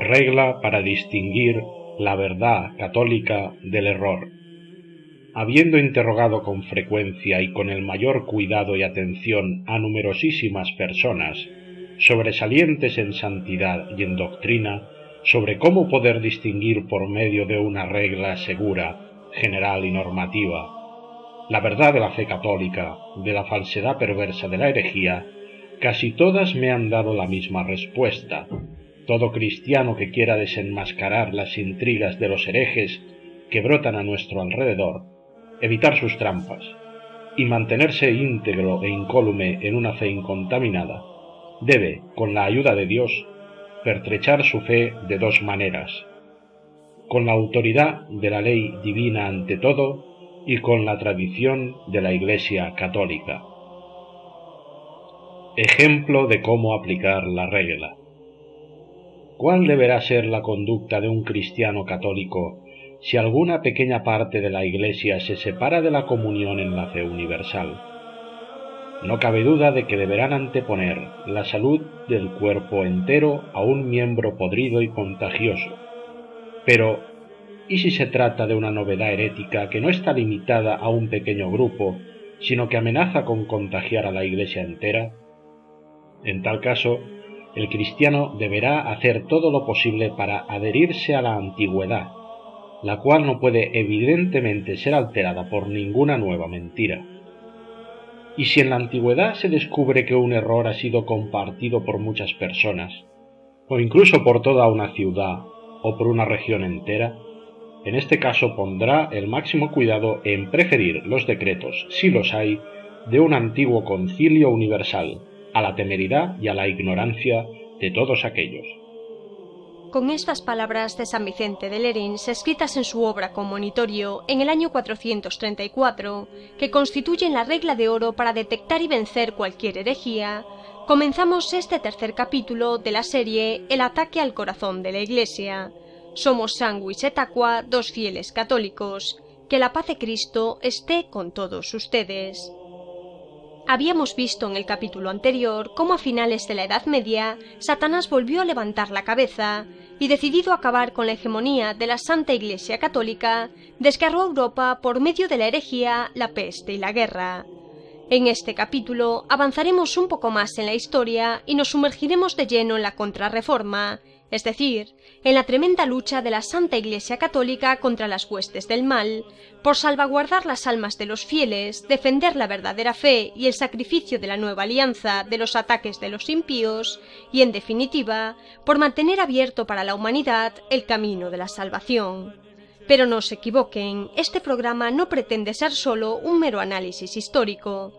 Regla para distinguir la verdad católica del error. Habiendo interrogado con frecuencia y con el mayor cuidado y atención a numerosísimas personas, sobresalientes en santidad y en doctrina, sobre cómo poder distinguir por medio de una regla segura, general y normativa, la verdad de la fe católica de la falsedad perversa de la herejía, casi todas me han dado la misma respuesta. Todo cristiano que quiera desenmascarar las intrigas de los herejes que brotan a nuestro alrededor, evitar sus trampas y mantenerse íntegro e incólume en una fe incontaminada, debe, con la ayuda de Dios, pertrechar su fe de dos maneras: con la autoridad de la ley divina ante todo y con la tradición de la Iglesia católica. Ejemplo de cómo aplicar la regla. ¿Cuál deberá ser la conducta de un cristiano católico si alguna pequeña parte de la Iglesia se separa de la comunión en la fe universal? No cabe duda de que deberán anteponer la salud del cuerpo entero a un miembro podrido y contagioso. Pero, ¿y si se trata de una novedad herética que no está limitada a un pequeño grupo, sino que amenaza con contagiar a la Iglesia entera? En tal caso, el cristiano deberá hacer todo lo posible para adherirse a la antigüedad, la cual no puede evidentemente ser alterada por ninguna nueva mentira. Y si en la antigüedad se descubre que un error ha sido compartido por muchas personas, o incluso por toda una ciudad o por una región entera, en este caso pondrá el máximo cuidado en preferir los decretos, si los hay, de un antiguo concilio universal, a la temeridad y a la ignorancia de todos aquellos. Con estas palabras de San Vicente de Lérins, escritas en su obra Comonitorio en el año 434, que constituyen la regla de oro para detectar y vencer cualquier herejía, comenzamos este tercer capítulo de la serie El ataque al corazón de la Iglesia. Somos Sanguis et Aqua, dos fieles católicos. Que la paz de Cristo esté con todos ustedes. Habíamos visto en el capítulo anterior cómo a finales de la Edad Media Satanás volvió a levantar la cabeza y, decidido a acabar con la hegemonía de la Santa Iglesia Católica, desgarró a Europa por medio de la herejía, la peste y la guerra. En este capítulo avanzaremos un poco más en la historia y nos sumergiremos de lleno en la Contrarreforma, es decir, en la tremenda lucha de la Santa Iglesia Católica contra las huestes del mal, por salvaguardar las almas de los fieles, defender la verdadera fe y el sacrificio de la nueva alianza de los ataques de los impíos y, en definitiva, por mantener abierto para la humanidad el camino de la salvación. Pero no se equivoquen, este programa no pretende ser solo un mero análisis histórico.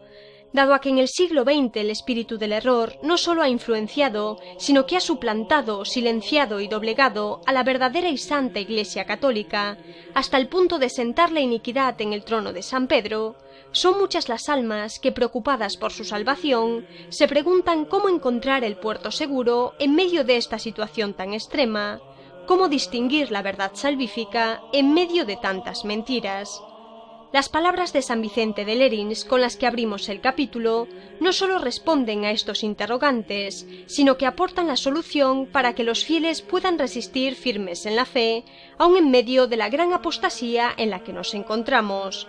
Dado a que en el siglo XX el espíritu del error no solo ha influenciado, sino que ha suplantado, silenciado y doblegado a la verdadera y santa Iglesia Católica, hasta el punto de sentar la iniquidad en el trono de San Pedro, son muchas las almas que, preocupadas por su salvación, se preguntan cómo encontrar el puerto seguro en medio de esta situación tan extrema, cómo distinguir la verdad salvífica en medio de tantas mentiras. Las palabras de San Vicente de Lérins con las que abrimos el capítulo no solo responden a estos interrogantes, sino que aportan la solución para que los fieles puedan resistir firmes en la fe, aun en medio de la gran apostasía en la que nos encontramos.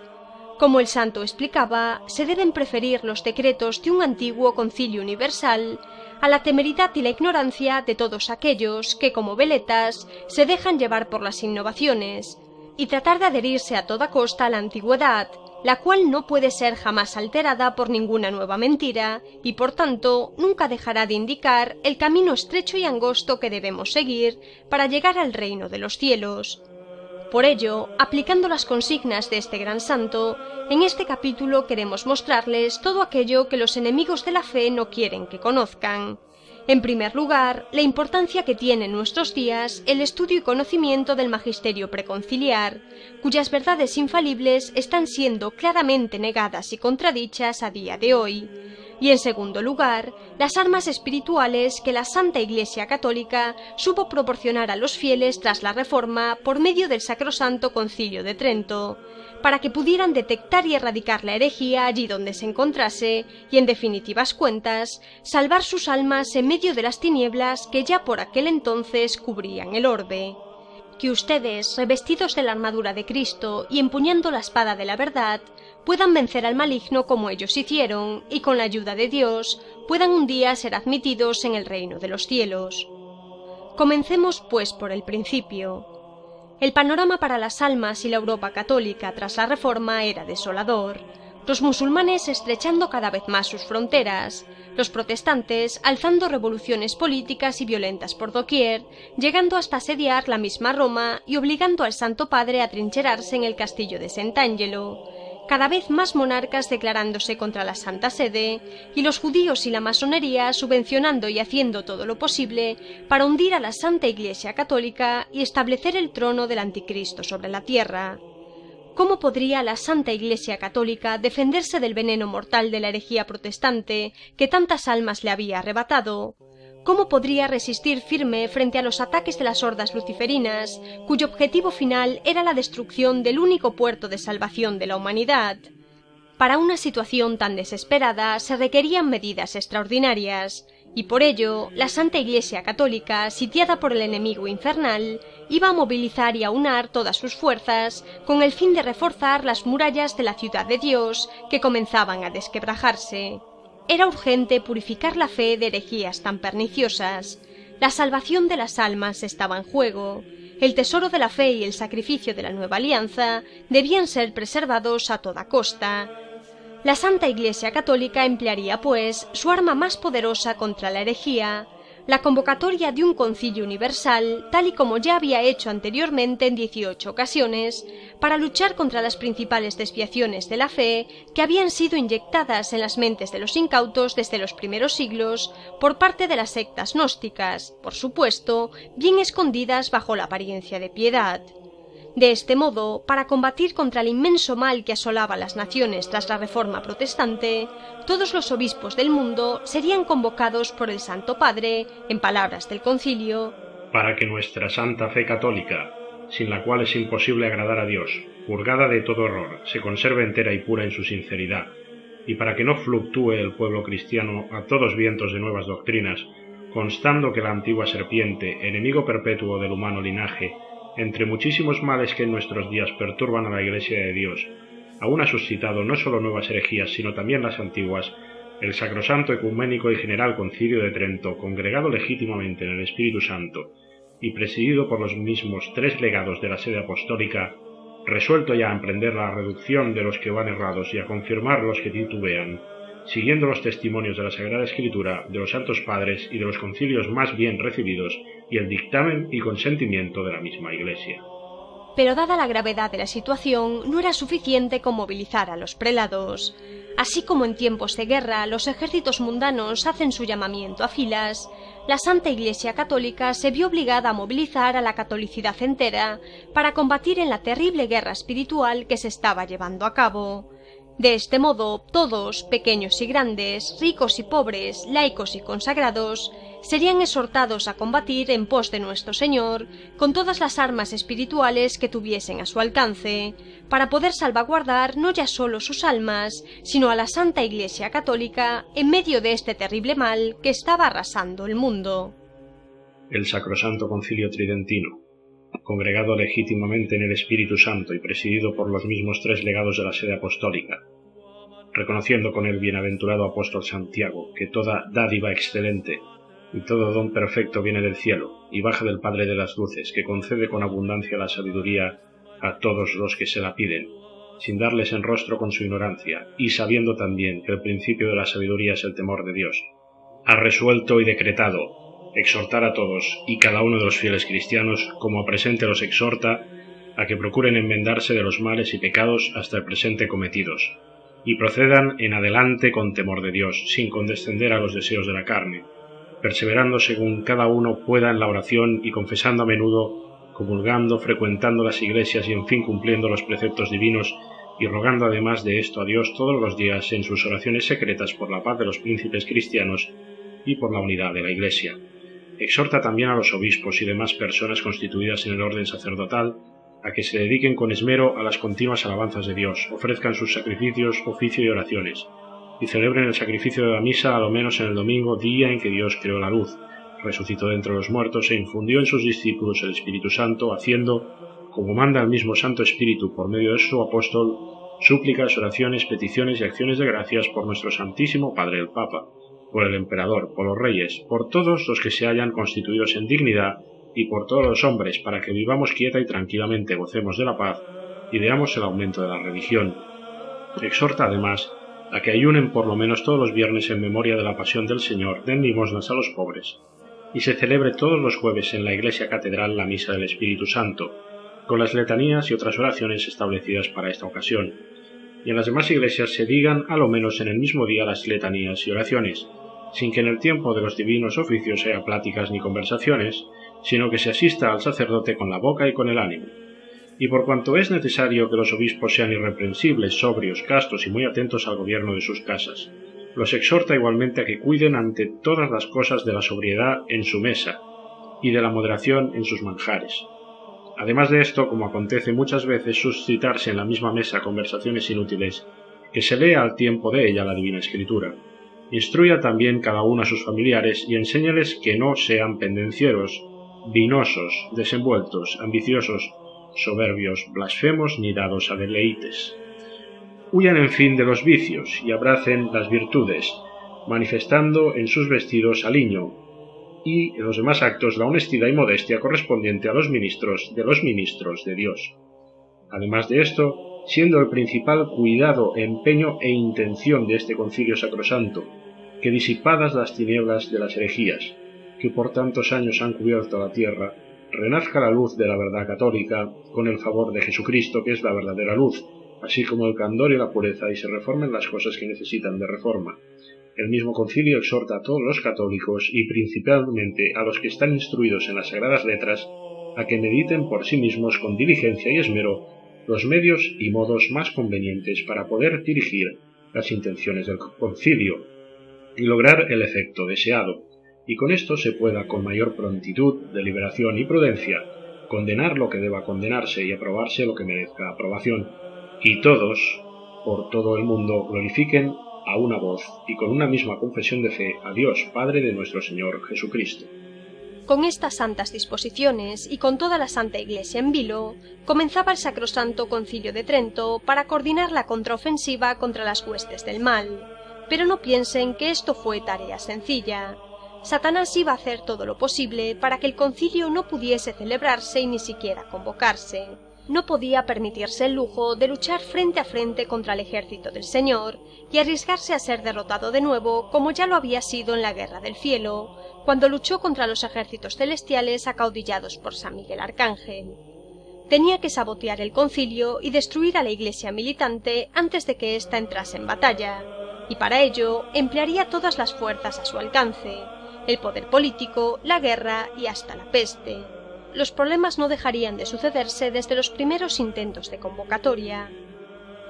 Como el santo explicaba, se deben preferir los decretos de un antiguo concilio universal a la temeridad y la ignorancia de todos aquellos que, como veletas, se dejan llevar por las innovaciones, y tratar de adherirse a toda costa a la antigüedad, la cual no puede ser jamás alterada por ninguna nueva mentira y, por tanto, nunca dejará de indicar el camino estrecho y angosto que debemos seguir para llegar al reino de los cielos. Por ello, aplicando las consignas de este gran santo, en este capítulo queremos mostrarles todo aquello que los enemigos de la fe no quieren que conozcan. En primer lugar, la importancia que tiene en nuestros días el estudio y conocimiento del magisterio preconciliar, cuyas verdades infalibles están siendo claramente negadas y contradichas a día de hoy. y en segundo lugar, las armas espirituales que la Santa Iglesia Católica supo proporcionar a los fieles tras la Reforma por medio del Sacrosanto Concilio de Trento, para que pudieran detectar y erradicar la herejía allí donde se encontrase y, en definitivas cuentas, salvar sus almas en medio de las tinieblas que ya por aquel entonces cubrían el orbe. Que ustedes, revestidos de la armadura de Cristo y empuñando la espada de la verdad, puedan vencer al maligno como ellos hicieron y con la ayuda de Dios puedan un día ser admitidos en el reino de los cielos. Comencemos pues por el principio. El panorama para las almas y la Europa católica tras la Reforma era desolador, los musulmanes estrechando cada vez más sus fronteras, los protestantes alzando revoluciones políticas y violentas por doquier, llegando hasta asediar la misma Roma y obligando al Santo Padre a trincherarse en el castillo de Sant'Angelo, cada vez más monarcas declarándose contra la Santa Sede, y los judíos y la masonería subvencionando y haciendo todo lo posible para hundir a la Santa Iglesia Católica y establecer el trono del Anticristo sobre la tierra. ¿Cómo podría la Santa Iglesia Católica defenderse del veneno mortal de la herejía protestante que tantas almas le había arrebatado? ¿Cómo podría resistir firme frente a los ataques de las hordas luciferinas, cuyo objetivo final era la destrucción del único puerto de salvación de la humanidad? Para una situación tan desesperada se requerían medidas extraordinarias, y por ello la Santa Iglesia Católica, sitiada por el enemigo infernal, iba a movilizar y aunar todas sus fuerzas con el fin de reforzar las murallas de la ciudad de Dios que comenzaban a desquebrajarse. Era urgente purificar la fe de herejías tan perniciosas. La salvación de las almas estaba en juego. El tesoro de la fe y el sacrificio de la nueva alianza debían ser preservados a toda costa. La Santa Iglesia Católica emplearía, pues, su arma más poderosa contra la herejía, la convocatoria de un concilio universal, tal y como ya había hecho anteriormente en 18 ocasiones, para luchar contra las principales desviaciones de la fe que habían sido inyectadas en las mentes de los incautos desde los primeros siglos por parte de las sectas gnósticas, por supuesto, bien escondidas bajo la apariencia de piedad. De este modo, para combatir contra el inmenso mal que asolaba las naciones tras la Reforma protestante, todos los obispos del mundo serían convocados por el Santo Padre, en palabras del concilio, para que nuestra santa fe católica, sin la cual es imposible agradar a Dios, purgada de todo error, se conserve entera y pura en su sinceridad, y para que no fluctúe el pueblo cristiano a todos vientos de nuevas doctrinas, constando que la antigua serpiente, enemigo perpetuo del humano linaje, entre muchísimos males que en nuestros días perturban a la Iglesia de Dios, aún ha suscitado no solo nuevas herejías, sino también las antiguas, el Sacrosanto Ecuménico y General Concilio de Trento, congregado legítimamente en el Espíritu Santo y presidido por los mismos 3 legados de la sede apostólica, resuelto ya a emprender la reducción de los que van errados y a confirmar los que titubean, siguiendo los testimonios de la Sagrada Escritura, de los Santos Padres y de los concilios más bien recibidos, y el dictamen y consentimiento de la misma Iglesia. Pero dada la gravedad de la situación, no era suficiente con movilizar a los prelados. Así como en tiempos de guerra los ejércitos mundanos hacen su llamamiento a filas, la Santa Iglesia Católica se vio obligada a movilizar a la catolicidad entera para combatir en la terrible guerra espiritual que se estaba llevando a cabo. De este modo, todos, pequeños y grandes, ricos y pobres, laicos y consagrados, serían exhortados a combatir en pos de nuestro Señor con todas las armas espirituales que tuviesen a su alcance, para poder salvaguardar no ya solo sus almas, sino a la Santa Iglesia Católica en medio de este terrible mal que estaba arrasando el mundo. El Sacrosanto Concilio Tridentino, congregado legítimamente en el Espíritu Santo y presidido por los mismos 3 legados de la sede apostólica, reconociendo con el bienaventurado apóstol Santiago que toda dádiva excelente y todo don perfecto viene del cielo y baja del Padre de las luces, que concede con abundancia la sabiduría a todos los que se la piden, sin darles en rostro con su ignorancia, y sabiendo también que el principio de la sabiduría es el temor de Dios, ha resuelto y decretado exhortar a todos y cada uno de los fieles cristianos, como a presente los exhorta, a que procuren enmendarse de los males y pecados hasta el presente cometidos, y procedan en adelante con temor de Dios, sin condescender a los deseos de la carne, perseverando según cada uno pueda en la oración y confesando a menudo, comulgando, frecuentando las iglesias y en fin cumpliendo los preceptos divinos y rogando además de esto a Dios todos los días en sus oraciones secretas por la paz de los príncipes cristianos y por la unidad de la Iglesia. Exhorta también a los obispos y demás personas constituidas en el orden sacerdotal a que se dediquen con esmero a las continuas alabanzas de Dios, ofrezcan sus sacrificios, oficio y oraciones, y celebren el sacrificio de la misa a lo menos en el domingo, día en que Dios creó la luz, resucitó de entre los muertos e infundió en sus discípulos el Espíritu Santo, haciendo, como manda el mismo Santo Espíritu por medio de su apóstol, súplicas, oraciones, peticiones y acciones de gracias por nuestro Santísimo Padre el Papa, por el Emperador, por los reyes, por todos los que se hayan constituidos en dignidad y por todos los hombres, para que vivamos quieta y tranquilamente, gocemos de la paz y veamos el aumento de la religión. Exhorta además a que ayunen por lo menos todos los viernes en memoria de la pasión del Señor, den limosnas a los pobres, y se celebre todos los jueves en la Iglesia Catedral la Misa del Espíritu Santo, con las letanías y otras oraciones establecidas para esta ocasión, y en las demás iglesias se digan a lo menos en el mismo día las letanías y oraciones, sin que en el tiempo de los divinos oficios haya pláticas ni conversaciones, sino que se asista al sacerdote con la boca y con el ánimo. Y por cuanto es necesario que los obispos sean irreprensibles, sobrios, castos y muy atentos al gobierno de sus casas, los exhorta igualmente a que cuiden ante todas las cosas de la sobriedad en su mesa y de la moderación en sus manjares. Además de esto, como acontece muchas veces suscitarse en la misma mesa conversaciones inútiles, que se lea al tiempo de ella la Divina Escritura. Instruya también cada uno a sus familiares y enséñales que no sean pendencieros, vinosos, desenvueltos, ambiciosos, soberbios, blasfemos ni dados a deleites. Huyan en fin de los vicios y abracen las virtudes, manifestando en sus vestidos aliño y en los demás actos la honestidad y modestia correspondiente a los ministros de Dios. Además de esto, siendo el principal cuidado, empeño e intención de este concilio sacrosanto, que disipadas las tinieblas de las herejías, que por tantos años han cubierto la tierra, renazca la luz de la verdad católica con el favor de Jesucristo, que es la verdadera luz, así como el candor y la pureza, y se reformen las cosas que necesitan de reforma. El mismo concilio exhorta a todos los católicos, y principalmente a los que están instruidos en las sagradas letras, a que mediten por sí mismos con diligencia y esmero los medios y modos más convenientes para poder dirigir las intenciones del concilio y lograr el efecto deseado, y con esto se pueda con mayor prontitud, deliberación y prudencia condenar lo que deba condenarse y aprobarse lo que merezca aprobación, y todos, por todo el mundo, glorifiquen a una voz y con una misma confesión de fe a Dios Padre de nuestro Señor Jesucristo. Con estas santas disposiciones y con toda la Santa Iglesia en vilo, comenzaba el Sacrosanto Concilio de Trento para coordinar la contraofensiva contra las huestes del mal. Pero no piensen que esto fue tarea sencilla. Satanás iba a hacer todo lo posible para que el concilio no pudiese celebrarse y ni siquiera convocarse. No podía permitirse el lujo de luchar frente a frente contra el ejército del Señor y arriesgarse a ser derrotado de nuevo como ya lo había sido en la Guerra del Cielo, cuando luchó contra los ejércitos celestiales acaudillados por San Miguel Arcángel. Tenía que sabotear el concilio y destruir a la Iglesia militante antes de que ésta entrase en batalla, y para ello emplearía todas las fuerzas a su alcance, el poder político, la guerra y hasta la peste. Los problemas no dejarían de sucederse desde los primeros intentos de convocatoria.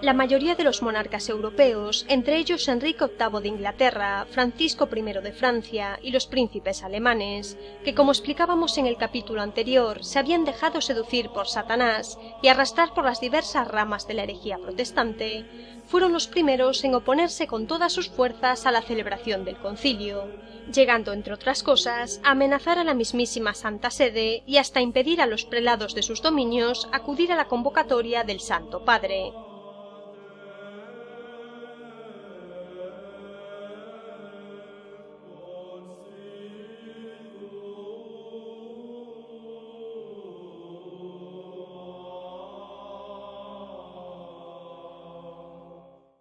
La mayoría de los monarcas europeos, entre ellos Enrique VIII de Inglaterra, Francisco I de Francia y los príncipes alemanes, que como explicábamos en el capítulo anterior, se habían dejado seducir por Satanás y arrastrar por las diversas ramas de la herejía protestante, fueron los primeros en oponerse con todas sus fuerzas a la celebración del concilio, llegando, entre otras cosas, a amenazar a la mismísima Santa Sede y hasta impedir a los prelados de sus dominios acudir a la convocatoria del Santo Padre.